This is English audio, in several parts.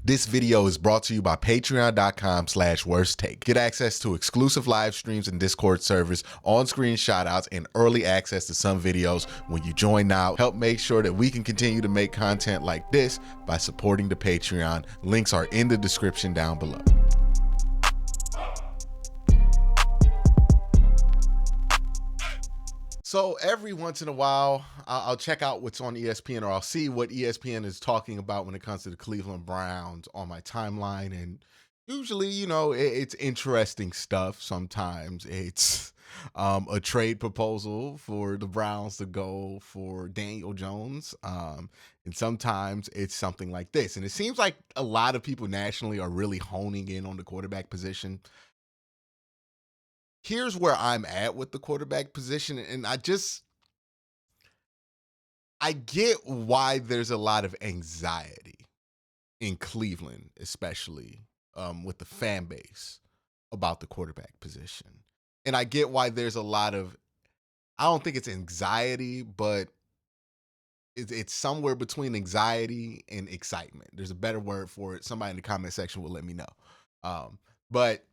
This video is brought to you by patreon.com/worsttake. Get access to exclusive live streams and Discord servers, on-screen shoutouts, and early access to some videos when you join now. Help make sure that we can continue to make content like this by supporting the Patreon. Links are in the description down below. So every once in a while, I'll check out what's on ESPN, or I'll see what ESPN is talking about when it comes to the Cleveland Browns on my timeline. And usually, it's interesting stuff. Sometimes it's a trade proposal for the Browns to go for Daniel Jones. And sometimes it's something like this. And it seems like a lot of people nationally are really honing in on the quarterback position. Here's where I'm at with the quarterback position, and I get why there's a lot of anxiety in Cleveland, especially with the fan base about the quarterback position. And I get why there's a lot of, I don't think it's anxiety, but it's somewhere between anxiety and excitement. There's a better word for it. Somebody in the comment section will let me know. But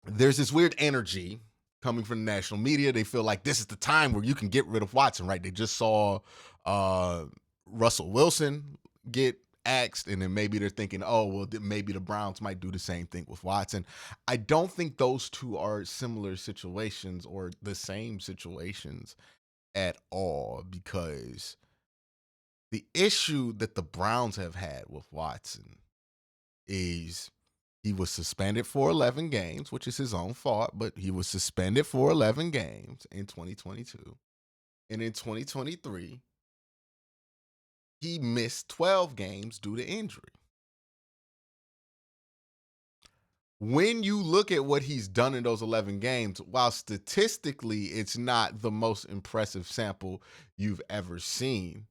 there's this weird energy coming from the national media. They feel like this is the time where you can get rid of Watson, right? They just saw Russell Wilson get axed, and then maybe they're thinking, oh, well, maybe the Browns might do the same thing with Watson. I don't think those two are similar situations or the same situations at all, because the issue that the Browns have had with Watson is he was suspended for 11 games, which is his own fault, but he was suspended for 11 games in 2022. And in 2023, he missed 12 games due to injury. When you look at what he's done in those 11 games, while statistically it's not the most impressive sample you've ever seen,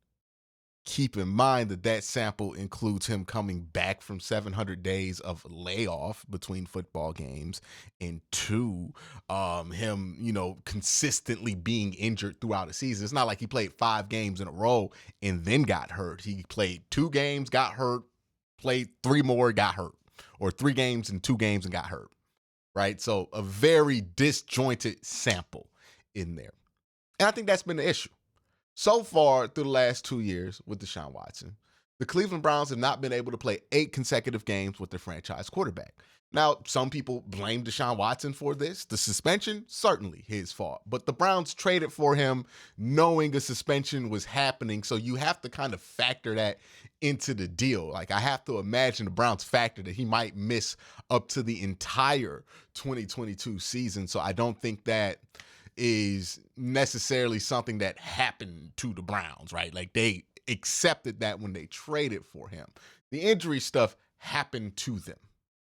keep in mind that sample includes him coming back from 700 days of layoff between football games, and him, consistently being injured throughout a season. It's not like he played 5 games in a row and then got hurt. He played 2 games, got hurt, played 3 more, got hurt, or 3 games and 2 games and got hurt, right? So a very disjointed sample in there. And I think that's been the issue. So far, through the last 2 years with Deshaun Watson, the Cleveland Browns have not been able to play 8 consecutive games with their franchise quarterback. Now, some people blame Deshaun Watson for this. The suspension, certainly his fault. But the Browns traded for him knowing a suspension was happening, so you have to kind of factor that into the deal. Like, I have to imagine the Browns factor that he might miss up to the entire 2022 season, so I don't think that is necessarily something that happened to the Browns, right? Like, they accepted that when they traded for him. The injury stuff happened to them,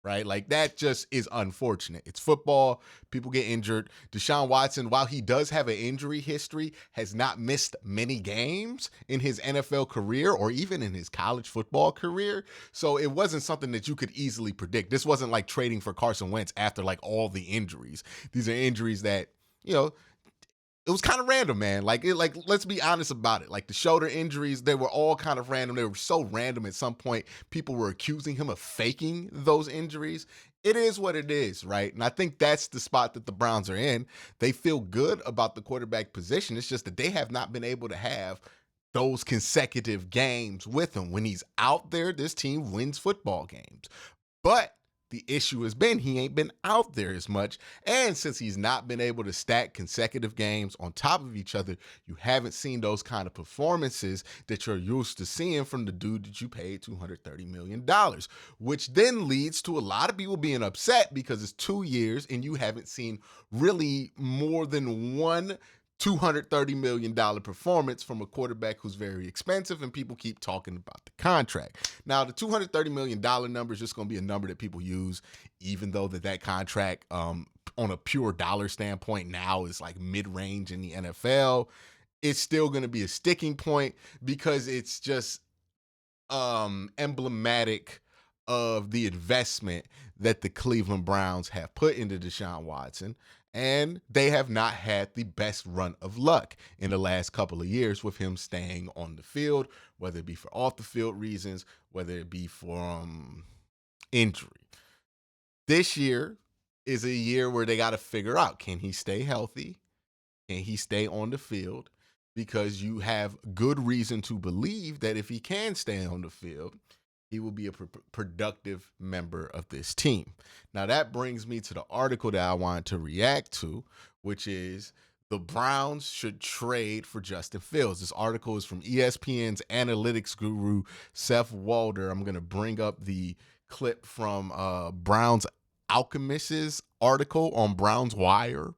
right? Like, that just is unfortunate. It's football. People get injured. Deshaun Watson, while he does have an injury history, has not missed many games in his NFL career or even in his college football career. So it wasn't something that you could easily predict. This wasn't like trading for Carson Wentz after like all the injuries. These are injuries that, it was kind of random, man. Like, let's be honest about it. Like, the shoulder injuries, they were all kind of random. They were so random at some point, people were accusing him of faking those injuries. It is what it is, right? And I think that's the spot that the Browns are in. They feel good about the quarterback position. It's just that they have not been able to have those consecutive games with him. When he's out there, this team wins football games. But the issue has been he ain't been out there as much. And since he's not been able to stack consecutive games on top of each other, you haven't seen those kind of performances that you're used to seeing from the dude that you paid $230 million, which then leads to a lot of people being upset because it's 2 years and you haven't seen really more than one $230 million performance from a quarterback who's very expensive, and people keep talking about the contract. Now, the $230 million number is just going to be a number that people use, even though that contract on a pure dollar standpoint now is like mid-range in the NFL. It's still going to be a sticking point because it's just emblematic of the investment that the Cleveland Browns have put into Deshaun Watson. And they have not had the best run of luck in the last couple of years with him staying on the field, whether it be for off the field reasons, whether it be for injury. This year is a year where they got to figure out, can he stay healthy? Can he stay on the field? Because you have good reason to believe that if he can stay on the field, he will be a productive member of this team. Now, that brings me to the article that I wanted to react to, which is the Browns should trade for Justin Fields. This article is from ESPN's analytics guru, Seth Walder. I'm going to bring up the clip from Browns Alchemist's article on Browns Wire.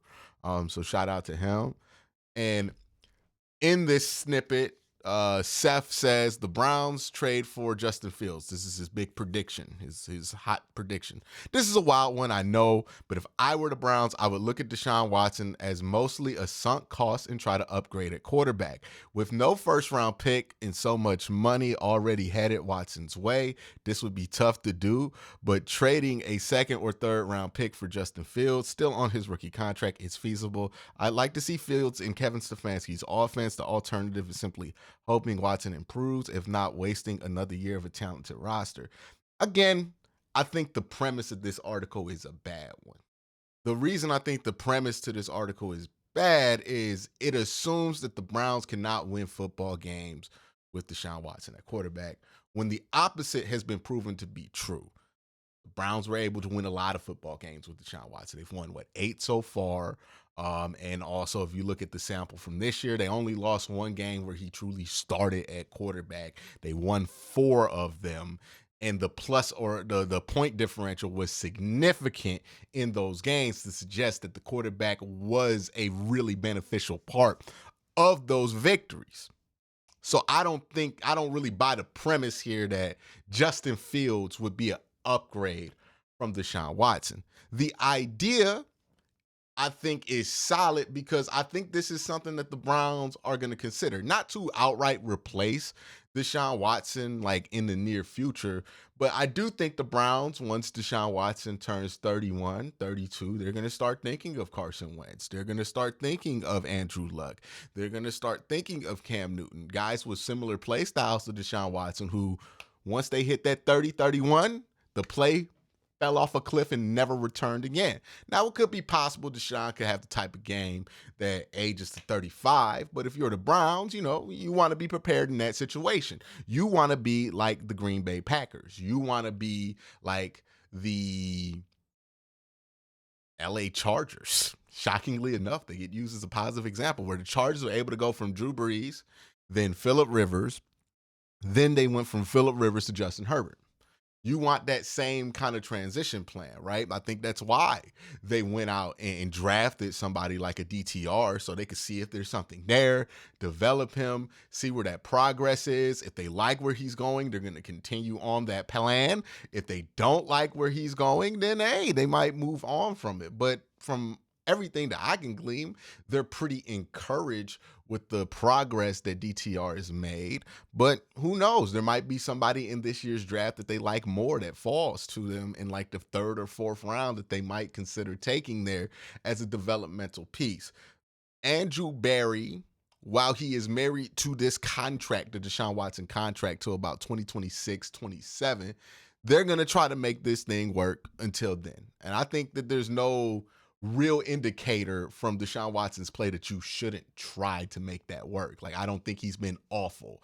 So shout out to him. And in this snippet, Seth says the Browns trade for Justin Fields. This is his big prediction, his hot prediction. This is a wild one, I know, but if I were the Browns, I would look at Deshaun Watson as mostly a sunk cost and try to upgrade at quarterback. With no first-round pick and so much money already headed Watson's way, this would be tough to do, but trading a second or third-round pick for Justin Fields, still on his rookie contract, is feasible. I'd like to see Fields in Kevin Stefanski's offense. The alternative is simply hoping Watson improves, if not wasting another year of a talented roster. Again, I think the premise of this article is a bad one. The reason I think the premise to this article is bad is it assumes that the Browns cannot win football games with Deshaun Watson at quarterback, when the opposite has been proven to be true. The Browns were able to win a lot of football games with Deshaun Watson. They've won, 8 so far? And also, if you look at the sample from this year, they only lost one game where he truly started at quarterback. They won 4 of them. And the plus or the point differential was significant in those games to suggest that the quarterback was a really beneficial part of those victories. So I don't really buy the premise here that Justin Fields would be an upgrade from Deshaun Watson. The idea, I think, is solid because I think this is something that the Browns are going to consider. Not to outright replace Deshaun Watson like in the near future, but I do think the Browns, once Deshaun Watson turns 31, 32, they're going to start thinking of Carson Wentz. They're going to start thinking of Andrew Luck. They're going to start thinking of Cam Newton, guys with similar play styles to Deshaun Watson who, once they hit that 30, 31, the play fell off a cliff and never returned again. Now, it could be possible Deshaun could have the type of game that ages to 35, but if you're the Browns, you want to be prepared in that situation. You want to be like the Green Bay Packers. You want to be like the LA Chargers. Shockingly enough, they get used as a positive example where the Chargers were able to go from Drew Brees, then Phillip Rivers, then they went from Phillip Rivers to Justin Herbert. You want that same kind of transition plan, right? I think that's why they went out and drafted somebody like a DTR so they could see if there's something there, develop him, see where that progress is. If they like where he's going, they're going to continue on that plan. If they don't like where he's going, then, hey, they might move on from it. But from everything that I can glean, they're pretty encouraged with the progress that DTR has made. But who knows? There might be somebody in this year's draft that they like more that falls to them in like the 3rd or 4th round that they might consider taking there as a developmental piece. Andrew Berry, while he is married to this contract, the Deshaun Watson contract, till about 2026, 27, they're going to try to make this thing work until then. And I think that there's no real indicator from Deshaun Watson's play that you shouldn't try to make that work. Like, I don't think he's been awful.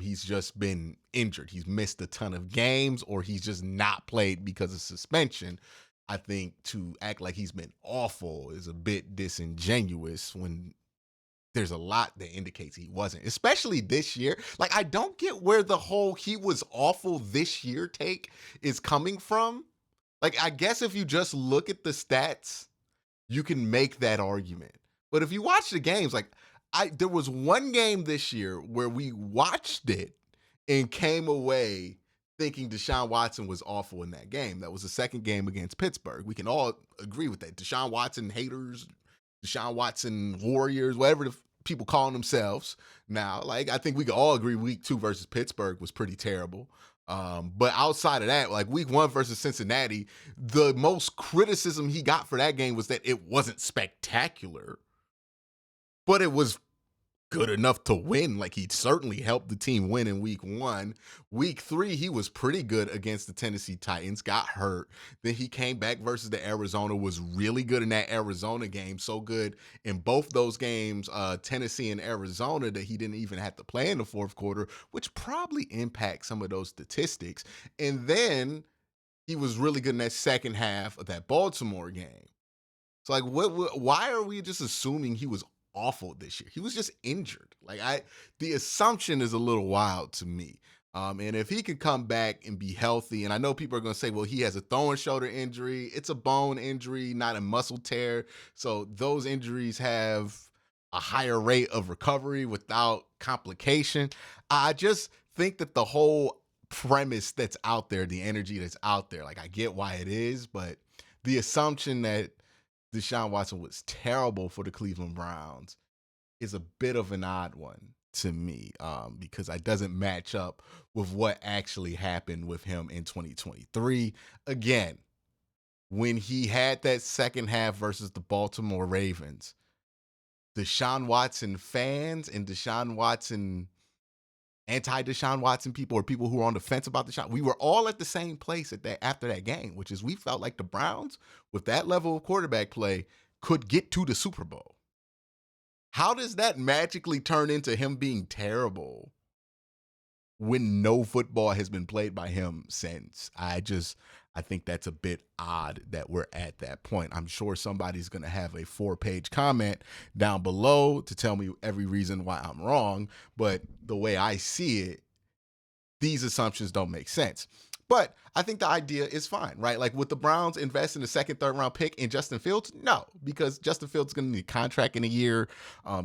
He's just been injured. He's missed a ton of games, or he's just not played because of suspension. I think to act like he's been awful is a bit disingenuous when there's a lot that indicates he wasn't, especially this year. Like, I don't get where the whole he was awful this year take is coming from. Like, I guess if you just look at the stats, you can make that argument. But if you watch the games, like there was one game this year where we watched it and came away thinking Deshaun Watson was awful in that game. That was the second game against Pittsburgh. We can all agree with that. Deshaun Watson haters, Deshaun Watson warriors, whatever the people calling themselves now. Like, I think we can all agree week 2 versus Pittsburgh was pretty terrible. But outside of that, like week 1 versus Cincinnati, the most criticism he got for that game was that it wasn't spectacular, but it was good enough to win. Like he certainly helped the team win in week 1. Week 3, he was pretty good against the Tennessee Titans, got hurt. Then he came back versus the Arizona, was really good in that Arizona game. So good in both those games, Tennessee and Arizona, that he didn't even have to play in the fourth quarter, which probably impacts some of those statistics. And then he was really good in that second half of that Baltimore game. So like, why are we just assuming he was awful this year? He was just injured. The assumption is a little wild to me. And if he could come back and be healthy, and I know people are going to say, well, he has a throwing shoulder injury. It's a bone injury, not a muscle tear. So those injuries have a higher rate of recovery without complication. I just think that the whole premise that's out there, the energy that's out there, like I get why it is, but the assumption that Deshaun Watson was terrible for the Cleveland Browns is a bit of an odd one to me, because it doesn't match up with what actually happened with him in 2023. Again, when he had that second half versus the Baltimore Ravens, Deshaun Watson fans and Deshaun Watson anti-Deshaun Watson people, or people who are on the fence about Deshaun, we were all at the same place at that after that game, which is we felt like the Browns, with that level of quarterback play, could get to the Super Bowl. How does that magically turn into him being terrible when no football has been played by him since? I think that's a bit odd that we're at that point. I'm sure somebody's going to have a 4-page comment down below to tell me every reason why I'm wrong, but the way I see it, these assumptions don't make sense. But I think the idea is fine, right? Like, would the Browns invest in a second, third round pick in Justin Fields? No, because Justin Fields is going to need a contract in a year.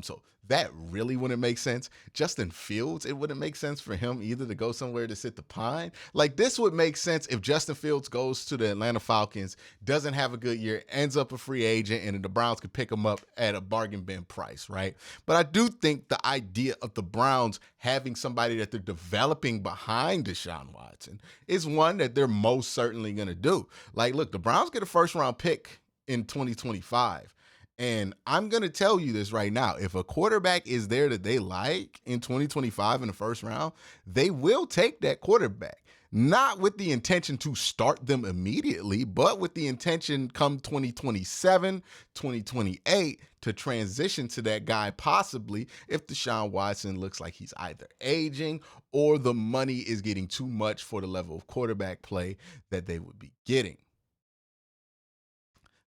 So that really wouldn't make sense. Justin Fields, it wouldn't make sense for him either to go somewhere to sit the pine. Like, this would make sense if Justin Fields goes to the Atlanta Falcons, doesn't have a good year, ends up a free agent, and the Browns could pick him up at a bargain bin price, right? But I do think the idea of the Browns having somebody that they're developing behind Deshaun Watson is one that they're most certainly going to do. Like, look, the Browns get a first round pick in 2025. And I'm going to tell you this right now. If a quarterback is there that they like in 2025 in the first round, they will take that quarterback. Not with the intention to start them immediately, but with the intention come 2027, 2028 to transition to that guy, possibly if Deshaun Watson looks like he's either aging or the money is getting too much for the level of quarterback play that they would be getting.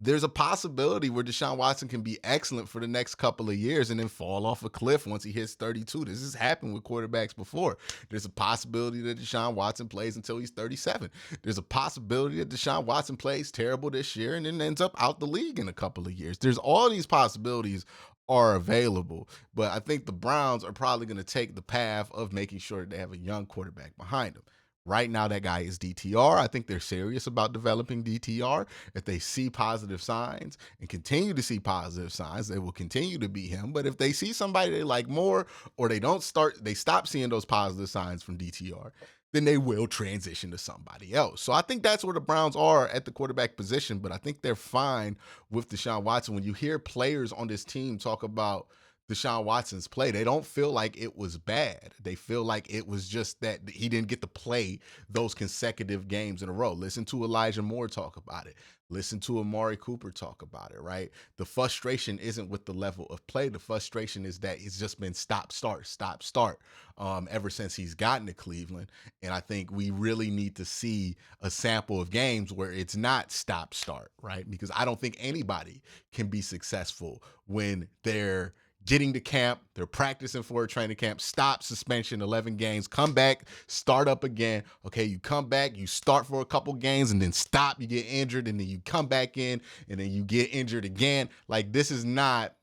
There's a possibility where Deshaun Watson can be excellent for the next couple of years and then fall off a cliff once he hits 32. This has happened with quarterbacks before. There's a possibility that Deshaun Watson plays until he's 37. There's a possibility that Deshaun Watson plays terrible this year and then ends up out the league in a couple of years. There's all these possibilities are available, but I think the Browns are probably going to take the path of making sure that they have a young quarterback behind them. Right now, that guy is DTR. I think they're serious about developing DTR. If they see positive signs and continue to see positive signs, they will continue to be him. But if they see somebody they like more, or they stop seeing those positive signs from DTR, then they will transition to somebody else. So I think that's where the Browns are at the quarterback position. But I think they're fine with Deshaun Watson. When you hear players on this team talk about Deshaun Watson's play, they don't feel like it was bad. They feel like it was just that he didn't get to play those consecutive games in a row. Listen to Elijah Moore talk about it. Listen to Amari Cooper talk about it, right? The frustration isn't with the level of play. The frustration is that it's just been stop, start ever since he's gotten to Cleveland. And I think we really need to see a sample of games where it's not stop, start, right? Because I don't think anybody can be successful when they're getting to camp, they're practicing for a training camp, stop, suspension, 11 games, come back, start up again. Okay, you come back, you start for a couple games and then stop, you get injured, and then you come back in and then you get injured again. Like, this is not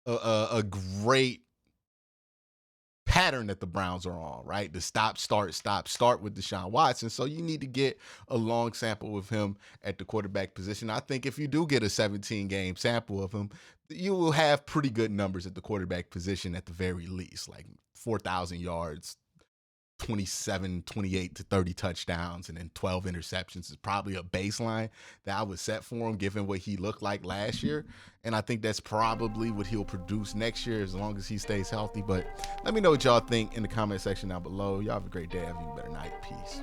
a great pattern that the Browns are on, right? The stop, start with Deshaun Watson. So you need to get a long sample of him at the quarterback position. I think if you do get a 17-game sample of him, you will have pretty good numbers at the quarterback position at the very least, like 4,000 yards, 27, 28 to 30 touchdowns and then 12 interceptions is probably a baseline that I would set for him given what he looked like last year. And I think that's probably what he'll produce next year as long as he stays healthy. But let me know what y'all think in the comment section down below. Y'all have a great day. Have a better night. Peace.